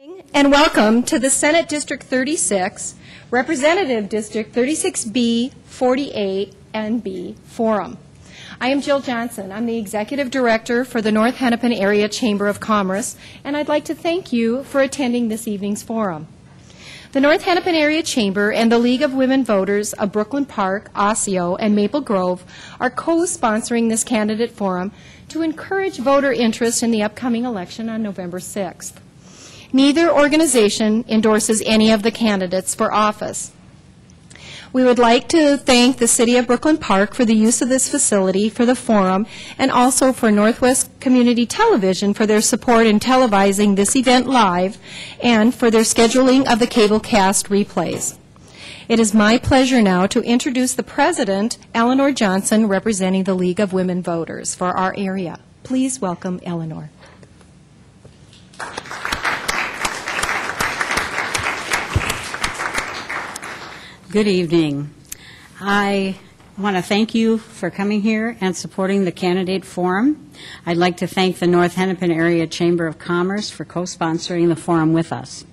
And welcome to the Senate District 36, Representative District 36B, 48, and B Forum. I am Jill Johnson. I'm the Executive Director for the North Hennepin Area Chamber of Commerce, and I'd like to thank you for attending this evening's forum. The North Hennepin Area Chamber and the League of Women Voters of Brooklyn Park, Osseo, and Maple Grove are co-sponsoring this candidate forum to encourage voter interest in the upcoming election on November 6th. Neither organization endorses any of the candidates for office. We would like to thank the City of Brooklyn Park for the use of this facility for the forum, and also for Northwest Community Television for their support in televising this event live and for their scheduling of the cablecast replays. It is my pleasure now to introduce the President, Eleanor Johnson, representing the League of Women Voters for our area. Please welcome Eleanor. Good evening. I want to thank you for coming here and supporting the candidate forum. I'd like to thank the North Hennepin Area Chamber of Commerce for co-sponsoring the forum with us.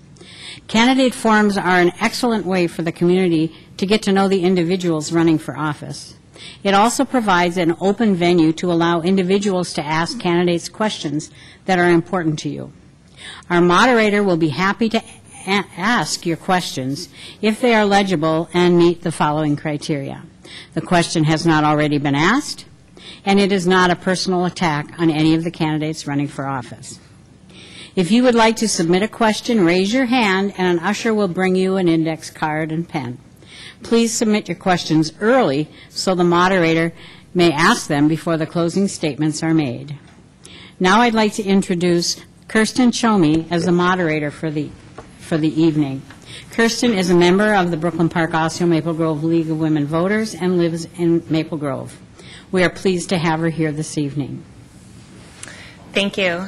Candidate forums are an excellent way for the community to get to know the individuals running for office. It also provides an open venue to allow individuals to ask candidates questions that are important to you. Our moderator will be happy to ask your questions if they are legible and meet the following criteria. The question has not already been asked, and it is not a personal attack on any of the candidates running for office. If you would like to submit a question, raise your hand and an usher will bring you an index card and pen. Please submit your questions early so the moderator may ask them before the closing statements are made. Now I'd like to introduce Kirsten Chomey as the moderator for the evening. Kirsten is a member of the Brooklyn Park Osseo Maple Grove League of Women Voters and lives in Maple Grove. We are pleased to have her here this evening. Thank you.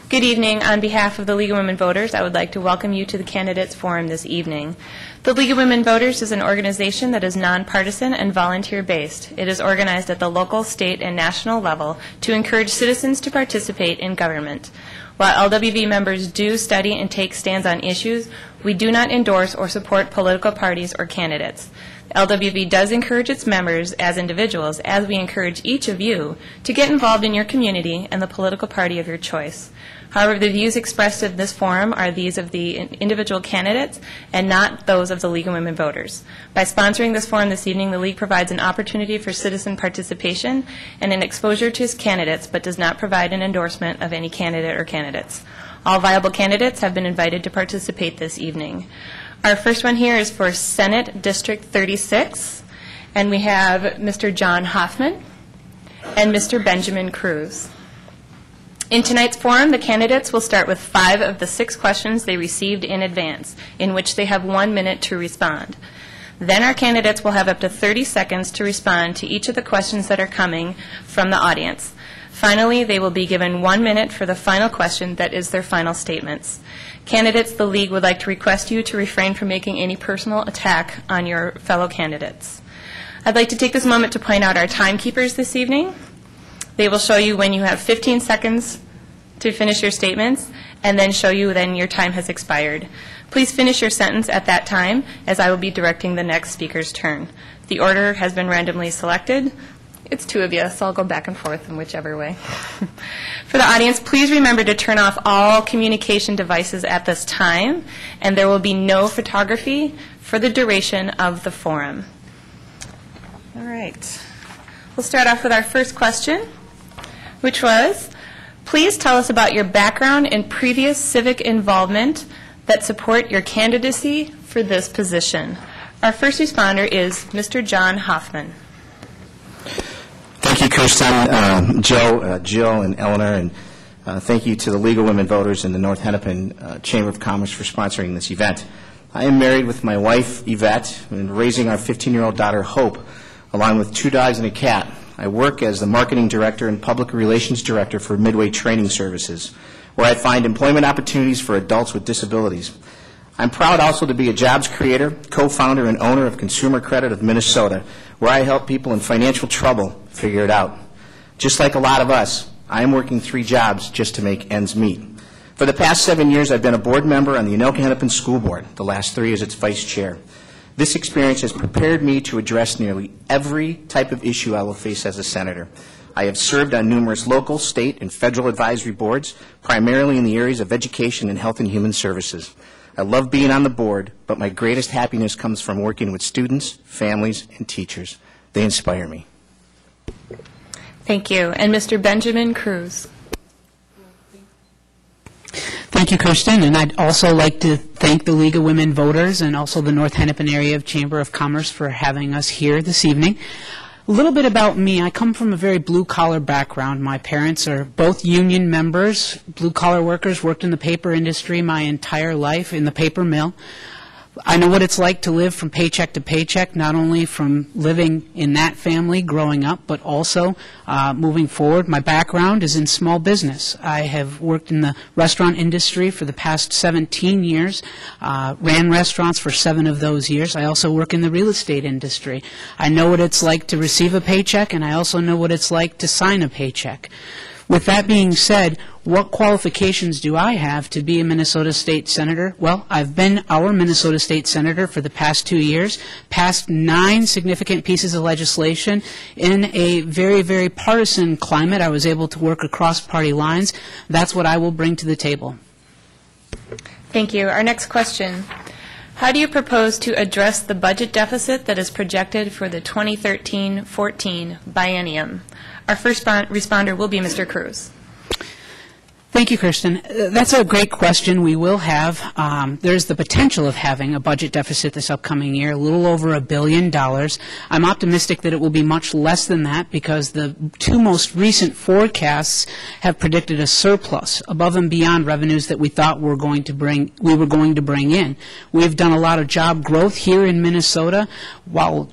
Good evening. On behalf of the League of Women Voters, I would like to welcome you to the Candidates Forum this evening. The League of Women Voters is an organization that is nonpartisan and volunteer-based. It is organized at the local, state, and national level to encourage citizens to participate in government. While LWV members do study and take stands on issues, we do not endorse or support political parties or candidates. LWV does encourage its members as individuals, as we encourage each of you to get involved in your community and the political party of your choice. However, the views expressed in this forum are these of the individual candidates and not those of the League of Women Voters. By sponsoring this forum this evening, the League provides an opportunity for citizen participation and an exposure to its candidates, but does not provide an endorsement of any candidate or candidates. All viable candidates have been invited to participate this evening. Our first one here is for Senate District 36, and we have Mr. John Hoffman and Mr. Benjamin Cruz. In tonight's forum, the candidates will start with 5 of the 6 questions they received in advance, in which they have 1 minute to respond. Then our candidates will have up to 30 seconds to respond to each of the questions that are coming from the audience. Finally, they will be given 1 minute for the final question that is their final statements. Candidates, the League would like to request you to refrain from making any personal attack on your fellow candidates. I'd like to take this moment to point out our timekeepers this evening. They will show you when you have 15 seconds to finish your statements, and then show you when your time has expired. Please finish your sentence at that time, as I will be directing the next speaker's turn. The order has been randomly selected. It's 2 of you, so I'll go back and forth in whichever way. For the audience, please remember to turn off all communication devices at this time, and there will be no photography for the duration of the forum. All right. We'll start off with our first question, which was, please tell us about your background and previous civic involvement that support your candidacy for this position. Our first responder is Mr. John Hoffman. Thank you, Kirsten, Jill, and Eleanor, and thank you to the League of Women Voters and the North Hennepin Chamber of Commerce for sponsoring this event. I am married with my wife, Yvette, and raising our 15-year-old daughter, Hope, along with 2 dogs and a cat. I work as the Marketing Director and Public Relations Director for Midway Training Services, where I find employment opportunities for adults with disabilities. I'm proud also to be a jobs creator, co-founder and owner of Consumer Credit of Minnesota, where I help people in financial trouble figure it out. Just like a lot of us, I am working 3 jobs just to make ends meet. For the past 7 years, I've been a board member on the Anoka-Hennepin School Board, the last 3 as its vice chair. This experience has prepared me to address nearly every type of issue I will face as a senator. I have served on numerous local, state, and federal advisory boards, primarily in the areas of education and health and human services. I love being on the board, but my greatest happiness comes from working with students, families, and teachers. They inspire me. Thank you. And Mr. Benjamin Cruz. Thank you, Kirsten, and I'd also like to thank the League of Women Voters and also the North Hennepin Area Chamber of Commerce for having us here this evening. A little bit about me. I come from a very blue-collar background. My parents are both union members, blue-collar workers, worked in the paper industry my entire life in the paper mill. I know what it's like to live from paycheck to paycheck, not only from living in that family growing up, but also moving forward. My background is in small business. I have worked in the restaurant industry for the past 17 years, ran restaurants for 7 of those years. I also work in the real estate industry. I know what it's like to receive a paycheck, and I also know what it's like to sign a paycheck. With that being said, what qualifications do I have to be a Minnesota State Senator? Well, I've been our Minnesota State Senator for the past 2 years, passed 9 significant pieces of legislation in a very, very partisan climate. I was able to work across party lines. That's what I will bring to the table. Thank you. Our next question. How do you propose to address the budget deficit that is projected for the 2013-14 biennium? Our first responder will be Mr. Cruz. Thank you, Kirsten. That's a great question. We will have, there's the potential of having a budget deficit this upcoming year, a little over $1 billion. I'm optimistic that it will be much less than that because the 2 most recent forecasts have predicted a surplus above and beyond revenues that we thought we were going to bring in. We've done a lot of job growth here in Minnesota while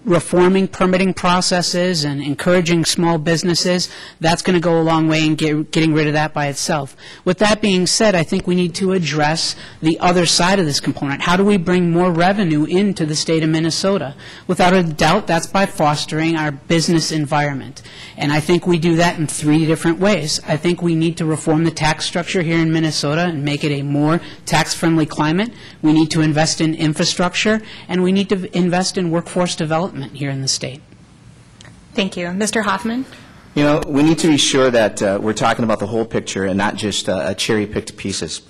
reforming permitting processes and encouraging small businesses. That's going to go a long way in getting rid of that by itself. With that being said, I think we need to address the other side of this component. How do we bring more revenue into the state of Minnesota? Without a doubt, that's by fostering our business environment. And I think we do that in 3 different ways. I think we need to reform the tax structure here in Minnesota and make it a more tax-friendly climate. We need to invest in infrastructure, and we need to invest in workforce development here in the state. Thank you. Mr. Hoffman? You know, we need to be sure that we're talking about the whole picture and not just cherry-picked pieces.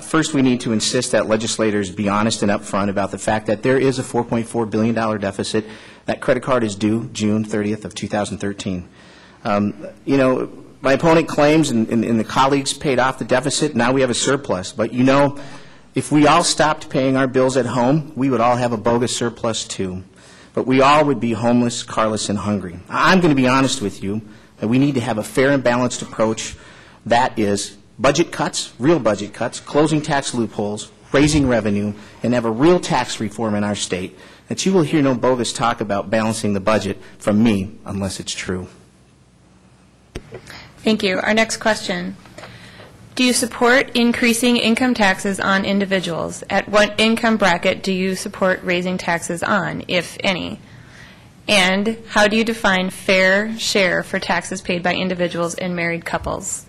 First, we need to insist that legislators be honest and upfront about the fact that there is a $4.4 billion deficit. That credit card is due June 30th of 2013. You know, my opponent claims, and the colleagues paid off the deficit, now we have a surplus. But, you know, if we all stopped paying our bills at home, we would all have a bogus surplus, too. But we all would be homeless, carless, and hungry. I'm going to be honest with you that we need to have a fair and balanced approach. That is budget cuts, real budget cuts, closing tax loopholes, raising revenue, and have a real tax reform in our state. That you will hear no bogus talk about balancing the budget from me unless it's true. Thank you. Our next question. Do you support increasing income taxes on individuals? At what income bracket do you support raising taxes on, if any? And how do you define fair share for taxes paid by individuals and married couples?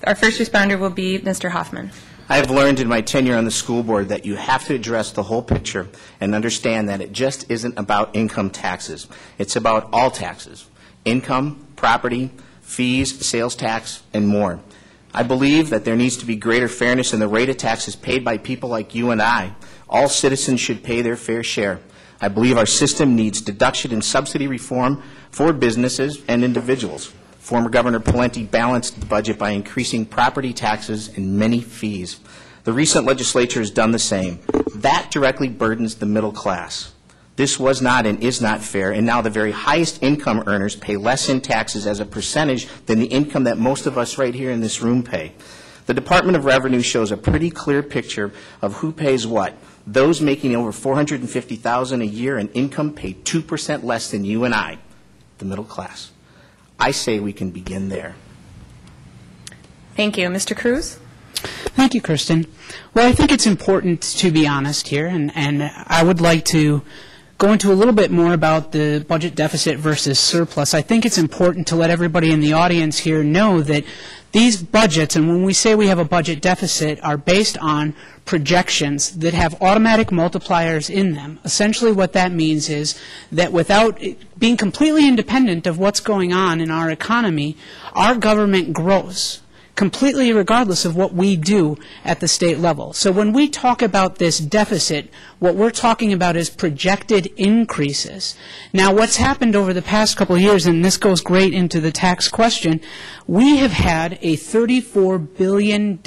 Our first responder will be Mr. Hoffman. I have learned in my tenure on the school board that you have to address the whole picture and understand that it just isn't about income taxes. It's about all taxes: income, property, fees, sales tax, and more. I believe that there needs to be greater fairness in the rate of taxes paid by people like you and I. All citizens should pay their fair share. I believe our system needs deduction and subsidy reform for businesses and individuals. Former Governor Pawlenty balanced the budget by increasing property taxes and many fees. The recent legislature has done the same. That directly burdens the middle class. This was not and is not fair, and now the very highest income earners pay less in taxes as a percentage than the income that most of us right here in this room pay. The Department of Revenue shows a pretty clear picture of who pays what. Those making over $450,000 a year in income pay 2% less than you and I, the middle class. I say we can begin there. Thank you. Mr. Cruz? Thank you, Kirsten. Well, I think it's important to be honest here, and I would like to go into a little bit more about the budget deficit versus surplus, I think it's important to let everybody in the audience here know that these budgets, and when we say we have a budget deficit, are based on projections that have automatic multipliers in them. Essentially what that means is that without being completely independent of what's going on in our economy, our government grows, completely regardless of what we do at the state level. So when we talk about this deficit, what we're talking about is projected increases. Now, what's happened over the past couple of years, and this goes great into the tax question, we have had a $34 billion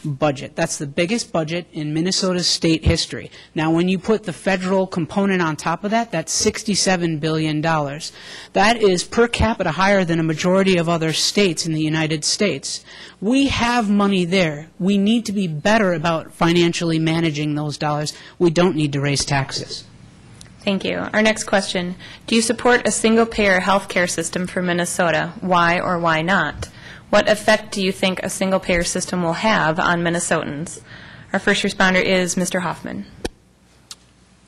budget. That's the biggest budget in Minnesota's state history. Now, when you put the federal component on top of that, that's $67 billion. That is per capita higher than a majority of other states in the United States. We have money there. We need to be better about financially managing those dollars. We don't need to raise taxes. Thank you. Our next question, do you support a single-payer health care system for Minnesota? Why or why not? What effect do you think a single-payer system will have on Minnesotans? Our first responder is Mr. Hoffman.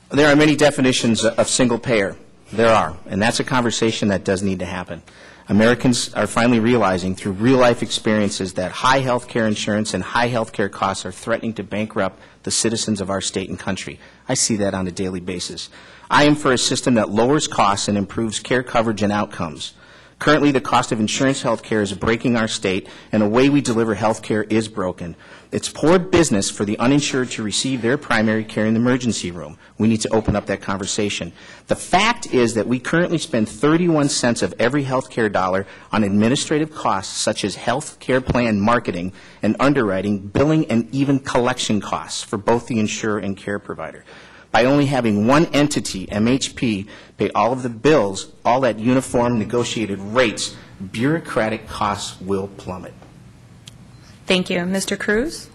There are many definitions of single-payer. There are, and that's a conversation that does need to happen. Americans are finally realizing through real-life experiences that high health care insurance and high health care costs are threatening to bankrupt the citizens of our state and country. I see that on a daily basis. I am for a system that lowers costs and improves care coverage and outcomes. Currently, the cost of insurance health care is breaking our state, and the way we deliver health care is broken. It's poor business for the uninsured to receive their primary care in the emergency room. We need to open up that conversation. The fact is that we currently spend 31 cents of every health care dollar on administrative costs such as health care plan marketing and underwriting, billing, and even collection costs for both the insurer and care provider. By only having one entity, MHP, pay all of the bills, all at uniform negotiated rates, bureaucratic costs will plummet. Thank you. Mr. Cruz?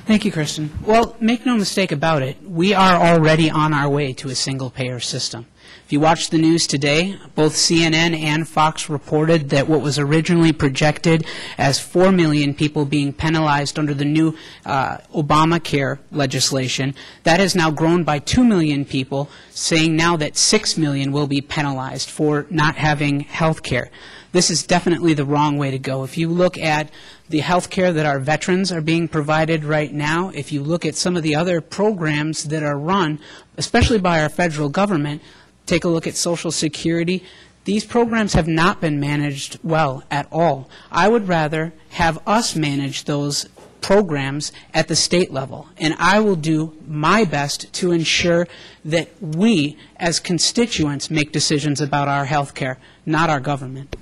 Thank you, Kristen. Well, make no mistake about it, we are already on our way to a single-payer system. If you watch the news today, both CNN and Fox reported that what was originally projected as 4 million people being penalized under the new Obamacare legislation, that has now grown by 2 million people, saying now that 6 million will be penalized for not having health care. This is definitely the wrong way to go. If you look at the health care that our veterans are being provided right now, if you look at some of the other programs that are run, especially by our federal government, take a look at Social Security. These programs have not been managed well at all. I would rather have us manage those programs at the state level, and I will do my best to ensure that we, as constituents, make decisions about our health care, not our government.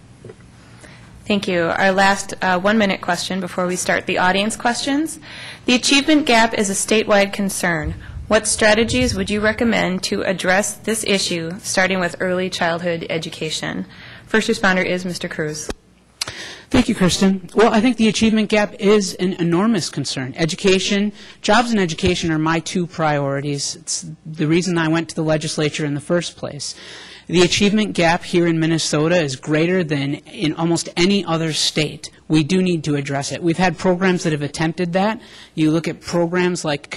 Thank you. Our last 1-minute question before we start the audience questions. The achievement gap is a statewide concern. What strategies would you recommend to address this issue, starting with early childhood education? First responder is Mr. Cruz. Thank you, Kristen. Well, I think the achievement gap is an enormous concern. Education, jobs and education are my two priorities. It's the reason I went to the legislature in the first place. The achievement gap here in Minnesota is greater than in almost any other state. We do need to address it. We've had programs that have attempted that. You look at programs like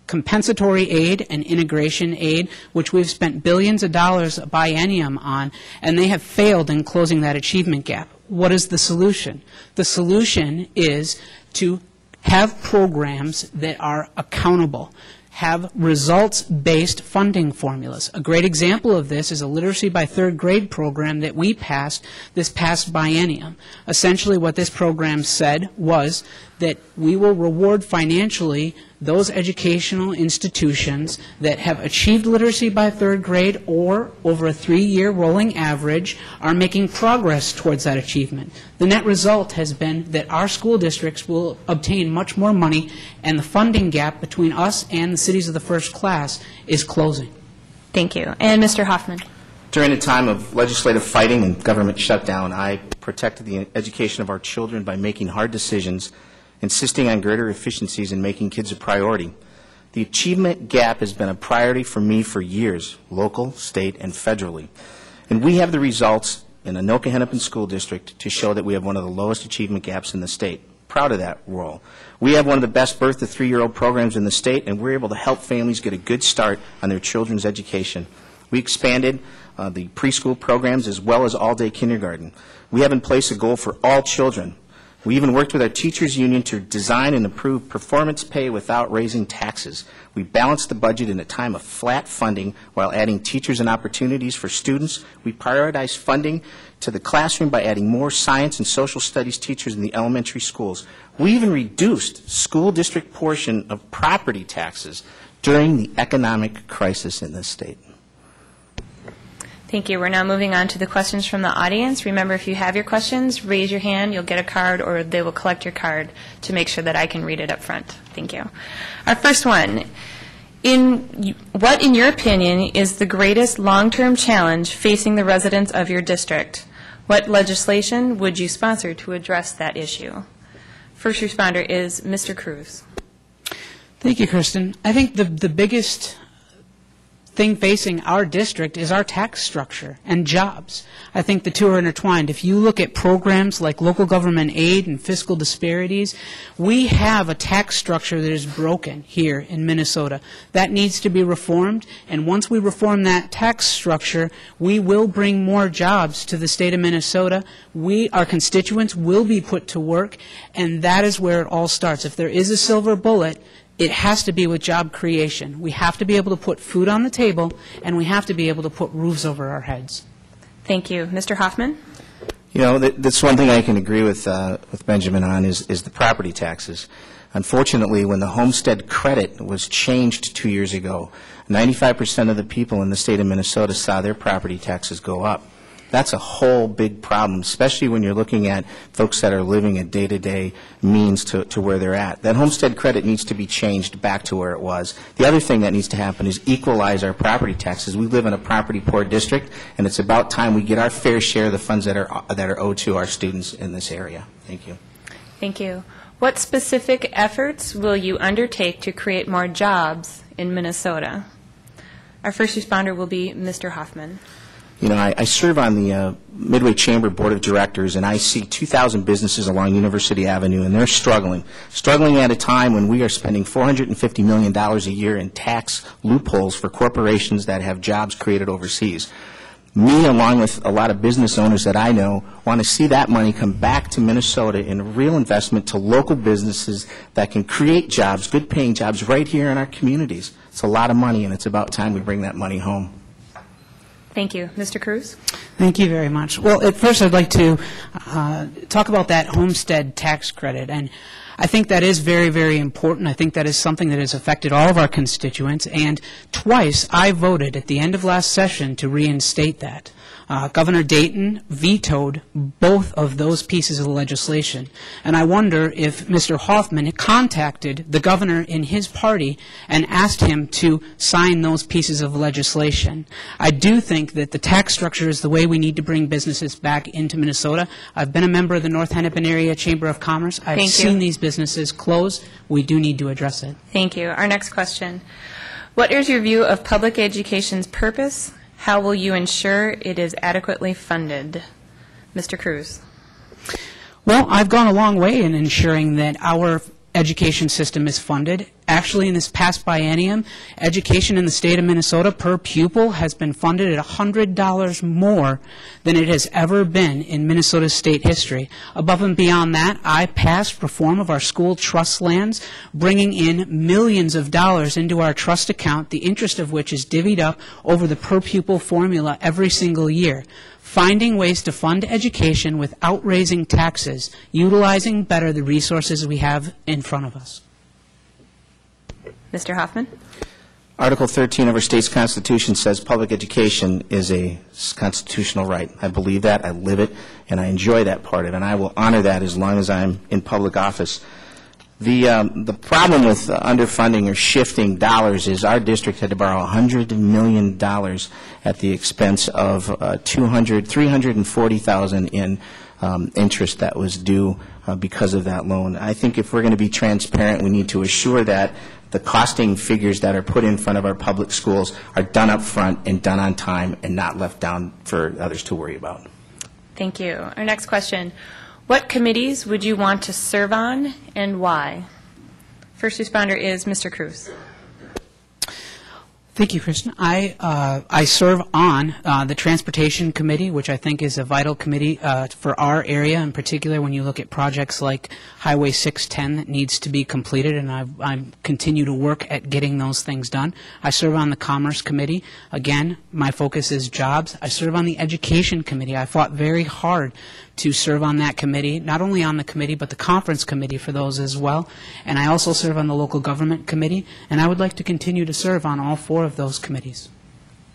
compensatory aid and integration aid, which we've spent billions of dollars a biennium on, and they have failed in closing that achievement gap. What is the solution? The solution is to have programs that are accountable, have results-based funding formulas. A great example of this is a literacy by third grade program that we passed this past biennium. Essentially what this program said was that we will reward financially those educational institutions that have achieved literacy by third grade or over a 3-year rolling average are making progress towards that achievement. The net result has been that our school districts will obtain much more money, and the funding gap between us and the cities of the first class is closing. Thank you. And Mr. Hoffman. During a time of legislative fighting and government shutdown, I protected the education of our children by making hard decisions, insisting on greater efficiencies and making kids a priority. The achievement gap has been a priority for me for years, local, state, and federally. And we have the results in the Anoka-Hennepin School District to show that we have one of the lowest achievement gaps in the state. proud of that role. We have one of the best birth to 3-year-old programs in the state, and we're able to help families get a good start on their children's education. We expanded the preschool programs as well as all-day kindergarten. We have in place a goal for all children. We even worked with our teachers union to design and improve performance pay without raising taxes. We balanced the budget in a time of flat funding while adding teachers and opportunities for students. We prioritized funding to the classroom by adding more science and social studies teachers in the elementary schools. We even reduced school district portion of property taxes during the economic crisis in this state. Thank you. We're now moving on to the questions from the audience. Remember, if you have your questions, raise your hand. You'll get a card, or they will collect your card to make sure that I can read it up front. Thank you. Our first one, what, in your opinion, is the greatest long-term challenge facing the residents of your district? What legislation would you sponsor to address that issue? First responder is Mr. Cruz. Thank you, Kristen. I think the biggest thing facing our district is our tax structure and jobs. I think the two are intertwined. If you look at programs like local government aid and fiscal disparities, we have a tax structure that is broken here in Minnesota. That needs to be reformed, and once we reform that tax structure, we will bring more jobs to the state of Minnesota. Our constituents will be put to work, and that is where it all starts. If there is a silver bullet, it has to be with job creation. We have to be able to put food on the table, and we have to be able to put roofs over our heads. Thank you. Mr. Hoffman? You know, that's one thing I can agree with Benjamin on is the property taxes. Unfortunately, when the homestead credit was changed 2 years ago, 95% of the people in the state of Minnesota saw their property taxes go up. That's a whole big problem, especially when you're looking at folks that are living a day-to-day means to where they're at. That homestead credit needs to be changed back to where it was. The other thing that needs to happen is equalize our property taxes. We live in a property-poor district, and it's about time we get our fair share of the funds that are owed to our students in this area. Thank you. Thank you. What specific efforts will you undertake to create more jobs in Minnesota? Our first responder will be Mr. Hoffman. You know, I serve on the Midway Chamber Board of Directors, and I see 2,000 businesses along University Avenue, and they're struggling at a time when we are spending $450 million a year in tax loopholes for corporations that have jobs created overseas. Me, along with a lot of business owners that I know, want to see that money come back to Minnesota in real investment to local businesses that can create jobs, good-paying jobs right here in our communities. It's a lot of money, and it's about time we bring that money home. Thank you. Mr. Cruz? Thank you very much. Well, at first I'd like to talk about that homestead tax credit. And I think that is very, very important. I think that is something that has affected all of our constituents. And twice I voted at the end of last session to reinstate that. Governor Dayton vetoed both of those pieces of legislation. And I wonder if Mr. Hoffman contacted the governor in his party and asked him to sign those pieces of legislation. I do think that the tax structure is the way we need to bring businesses back into Minnesota. I've been a member of the North Hennepin Area Chamber of Commerce. I've seen these businesses close. We do need to address it. Thank you. Our next question. What is your view of public education's purpose? How will you ensure it is adequately funded? Mr. Cruz. Well, I've gone a long way in ensuring that our education system is funded. Actually, in this past biennium, education in the state of Minnesota per pupil has been funded at $100 more than it has ever been in Minnesota's state history. Above and beyond that, I passed reform of our school trust lands, bringing in millions of dollars into our trust account, the interest of which is divvied up over the per pupil formula every single year. Finding ways to fund education without raising taxes, utilizing better the resources we have in front of us. Mr. Hoffman? Article 13 of our state's constitution says public education is a constitutional right. I believe that, I live it, and I enjoy that part of it, and I will honor that as long as I'm in public office. The problem with underfunding or shifting dollars is our district had to borrow $100 million at the expense of $340,000 in interest that was due because of that loan. I think if we're going to be transparent, we need to assure that the costing figures that are put in front of our public schools are done up front and done on time and not left down for others to worry about. Thank you. Our next question. What committees would you want to serve on and why? First responder is Mr. Cruz. Thank you, Kristen. I serve on the Transportation Committee, which I think is a vital committee for our area, in particular when you look at projects like Highway 610 that needs to be completed, and I continue to work at getting those things done. I serve on the Commerce Committee. Again, my focus is jobs. I serve on the Education Committee. I fought very hard to serve on that committee, not only on the committee, but the conference committee for those as well. And I also serve on the Local Government Committee, and I would like to continue to serve on all 4 of those committees.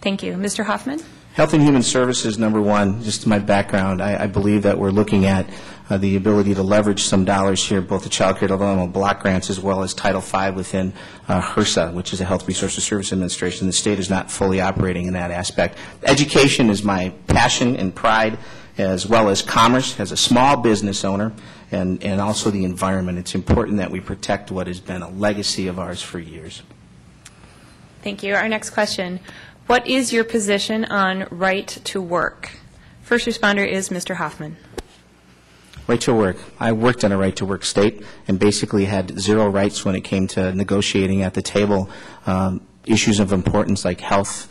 Thank you. Mr. Hoffman? Health and Human Services, number one, just my background, I believe that we're looking at the ability to leverage some dollars here, both the Child Care Development Block Grants as well as Title V within HRSA, which is the Health Resources Service Administration. The state is not fully operating in that aspect. Education is my passion and pride, as well as commerce as a small business owner, and also the environment. It's important that we protect what has been a legacy of ours for years. Thank you. Our next question. What is your position on right to work? First responder is Mr. Hoffman. Right to work. I worked in a right to work state and basically had 0 rights when it came to negotiating at the table issues of importance like health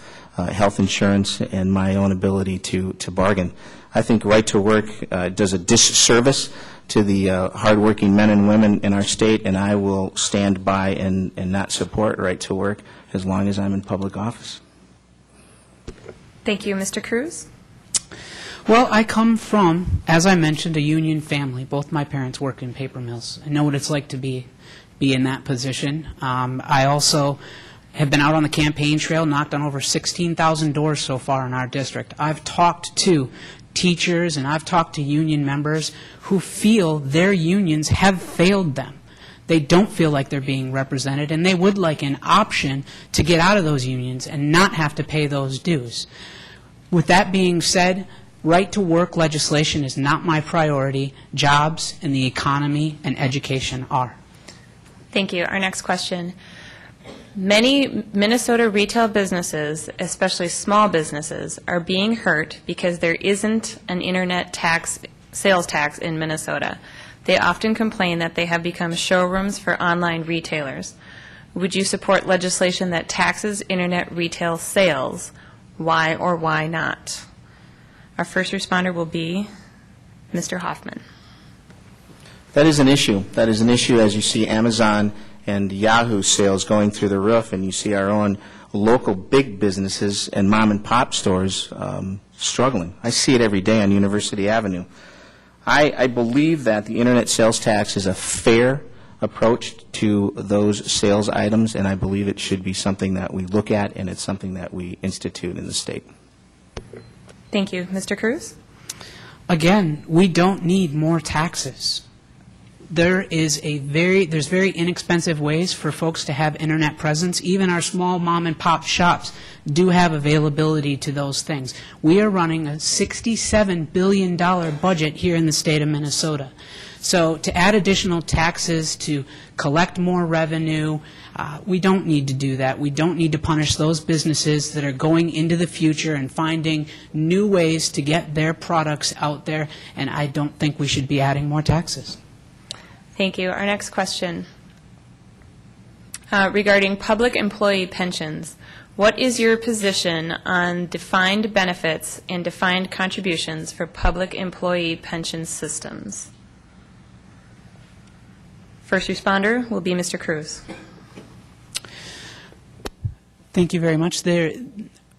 insurance, and my own ability to bargain. I think right to work does a disservice to the hardworking men and women in our state, and I will stand by and not support right to work as long as I'm in public office. Thank you. Mr. Cruz? Well, I come from, as I mentioned, a union family. Both my parents work in paper mills. I know what it's like to be in that position. I also have been out on the campaign trail, knocked on over 16,000 doors so far in our district. I've talked to teachers and I've talked to union members who feel their unions have failed them. They don't feel like they're being represented, and they would like an option to get out of those unions and not have to pay those dues. With that being said, right to work legislation is not my priority. Jobs and the economy and education are. Thank you. Our next question. Many Minnesota retail businesses, especially small businesses, are being hurt because there isn't an internet sales tax in Minnesota. They often complain that they have become showrooms for online retailers. Would you support legislation that taxes internet retail sales? Why or why not? Our first responder will be Mr. Hoffman. That is an issue. That is an issue as you see Amazon and Yahoo sales going through the roof, and you see our own local big businesses and mom and pop stores struggling. I see it every day on University Avenue. I believe that the internet sales tax is a fair approach to those sales items, and I believe it should be something that we look at, and it's something that we institute in the state. Thank you. Mr. Cruz? Again, we don't need more taxes. There's very inexpensive ways for folks to have internet presence. Even our small mom and pop shops do have availability to those things. We are running a $67 billion budget here in the state of Minnesota. So to add additional taxes to collect more revenue, we don't need to do that. We don't need to punish those businesses that are going into the future and finding new ways to get their products out there, and I don't think we should be adding more taxes. Thank you. Our next question regarding public employee pensions. What is your position on defined benefits and defined contributions for public employee pension systems? First responder will be Mr. Cruz. Thank you very much.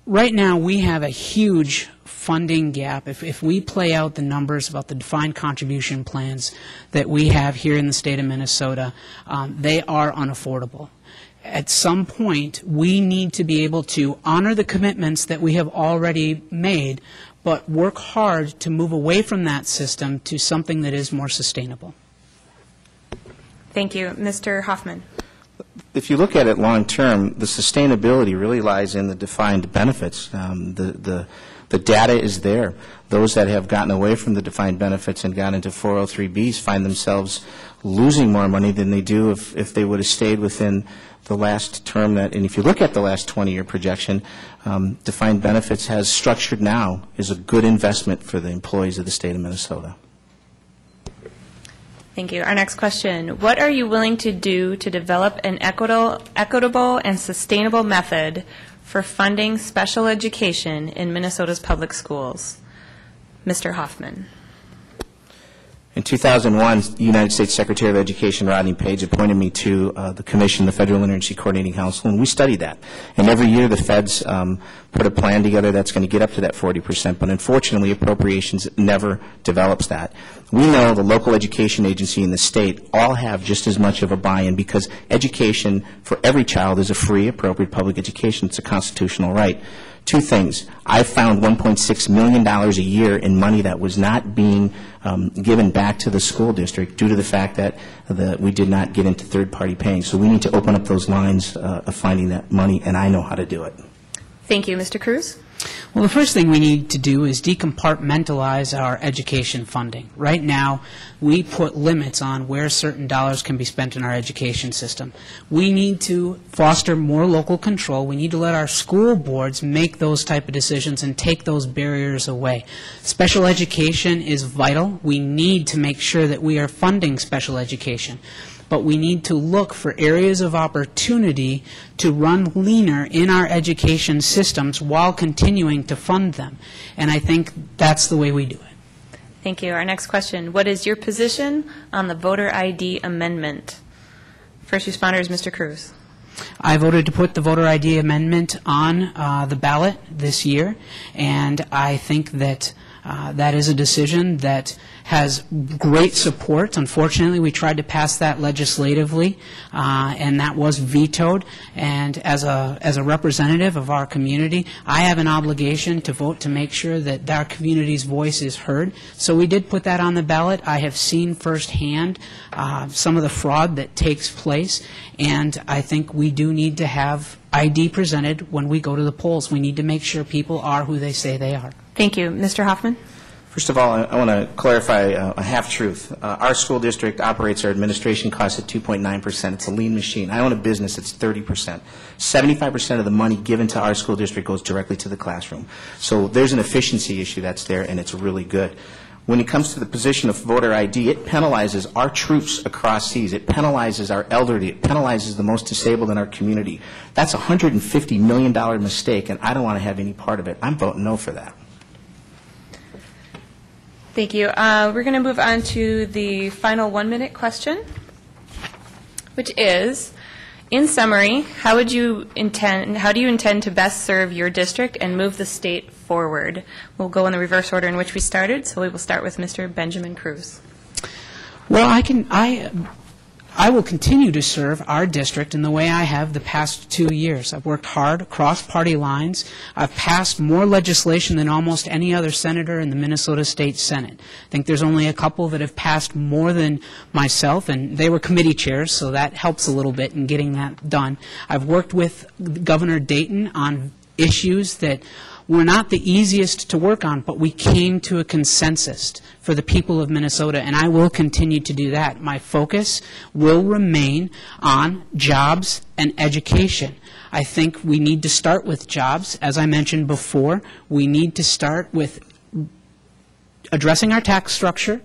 Right now we have a huge funding gap. If we play out the numbers about the defined contribution plans that we have here in the state of Minnesota, they are unaffordable. At some point, we need to be able to honor the commitments that we have already made, but work hard to move away from that system to something that is more sustainable. Thank you. Mr. Hoffman. If you look at it long term, the sustainability really lies in the defined benefits. The data is there. Those that have gotten away from the defined benefits and got into 403Bs find themselves losing more money than they do if they would have stayed within the last term. And if you look at the last 20-year projection, defined benefits as structured now is a good investment for the employees of the state of Minnesota. Thank you. Our next question, what are you willing to do to develop an equitable and sustainable method for funding special education in Minnesota's public schools? Mr. Hoffman. In 2001, United States Secretary of Education Rodney Page appointed me to the Commission, the Federal Interagency Coordinating Council, and we studied that. And every year the feds put a plan together that's going to get up to that 40%, but unfortunately appropriations never develops that. We know the local education agency and the state all have just as much of a buy-in because education for every child is a free, appropriate public education. It's a constitutional right. Two things. I found $1.6 million a year in money that was not being given back to the school district due to the fact that we did not get into third-party paying. So we need to open up those lines of finding that money, and I know how to do it. Thank you. Mr. Cruz? Well, the first thing we need to do is decompartmentalize our education funding. Right now, we put limits on where certain dollars can be spent in our education system. We need to foster more local control. We need to let our school boards make those type of decisions and take those barriers away. Special education is vital. We need to make sure that we are funding special education. But we need to look for areas of opportunity to run leaner in our education systems while continuing to fund them. And I think that's the way we do it. Thank you. Our next question, what is your position on the voter ID amendment? First responder is Mr. Cruz. I voted to put the voter ID amendment on the ballot this year, and I think that that is a decision that has great support. Unfortunately, we tried to pass that legislatively, and that was vetoed. And as a representative of our community, I have an obligation to vote to make sure that our community's voice is heard. So we did put that on the ballot. I have seen firsthand some of the fraud that takes place, and I think we do need to have ID presented when we go to the polls. We need to make sure people are who they say they are. Thank you. Mr. Hoffman? First of all, I want to clarify a half-truth. Our school district operates our administration costs at 2.9%. It's a lean machine. I own a business. It's 30%. 75% of the money given to our school district goes directly to the classroom. So there's an efficiency issue that's there, and it's really good. When it comes to the position of voter ID, it penalizes our troops across seas. It penalizes our elderly. It penalizes the most disabled in our community. That's a $150 million mistake, and I don't want to have any part of it. I'm voting no for that. Thank you. We're going to move on to the final 1-minute question, which is, in summary, how do you intend to best serve your district and move the state forward? We'll go in the reverse order in which we started, so we will start with Mr. Benjamin Cruz. Well, I will continue to serve our district in the way I have the past 2 years. I've worked hard across party lines. I've passed more legislation than almost any other senator in the Minnesota State Senate. I think there's only a couple that have passed more than myself, and they were committee chairs, so that helps a little bit in getting that done. I've worked with Governor Dayton on issues that were not the easiest to work on, but we came to a consensus for the people of Minnesota, and I will continue to do that. My focus will remain on jobs and education. I think we need to start with jobs. As I mentioned before, we need to start with addressing our tax structure.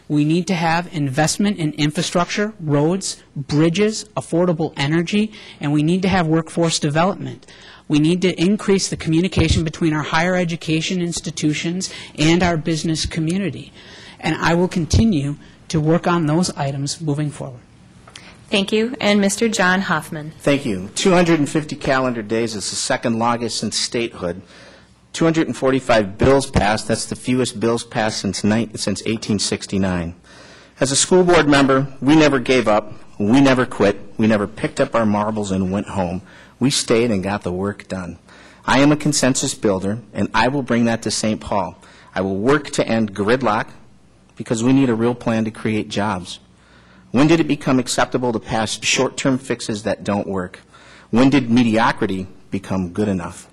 We need to have investment in infrastructure, roads, bridges, affordable energy, and we need to have workforce development. We need to increase the communication between our higher education institutions and our business community. And I will continue to work on those items moving forward. Thank you. And Mr. John Hoffman. Thank you. 250 calendar days is the second longest since statehood. 245 bills passed. That's the fewest bills passed since 1869. As a school board member, we never gave up. We never quit. We never picked up our marbles and went home. We stayed and got the work done. I am a consensus builder, and I will bring that to St. Paul. I will work to end gridlock because we need a real plan to create jobs. When did it become acceptable to pass short-term fixes that don't work? When did mediocrity become good enough?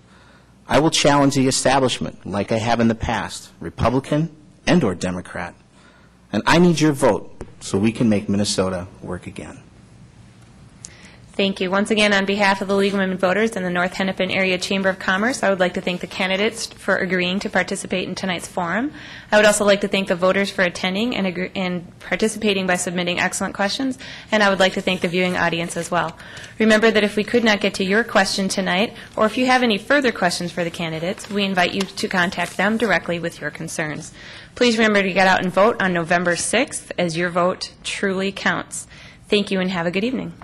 I will challenge the establishment like I have in the past, Republican and or Democrat. And I need your vote so we can make Minnesota work again. Thank you. Once again, on behalf of the League of Women Voters and the North Hennepin Area Chamber of Commerce, I would like to thank the candidates for agreeing to participate in tonight's forum. I would also like to thank the voters for attending and participating by submitting excellent questions, and I would like to thank the viewing audience as well. Remember that if we could not get to your question tonight, or if you have any further questions for the candidates, we invite you to contact them directly with your concerns. Please remember to get out and vote on November 6th, as your vote truly counts. Thank you and have a good evening.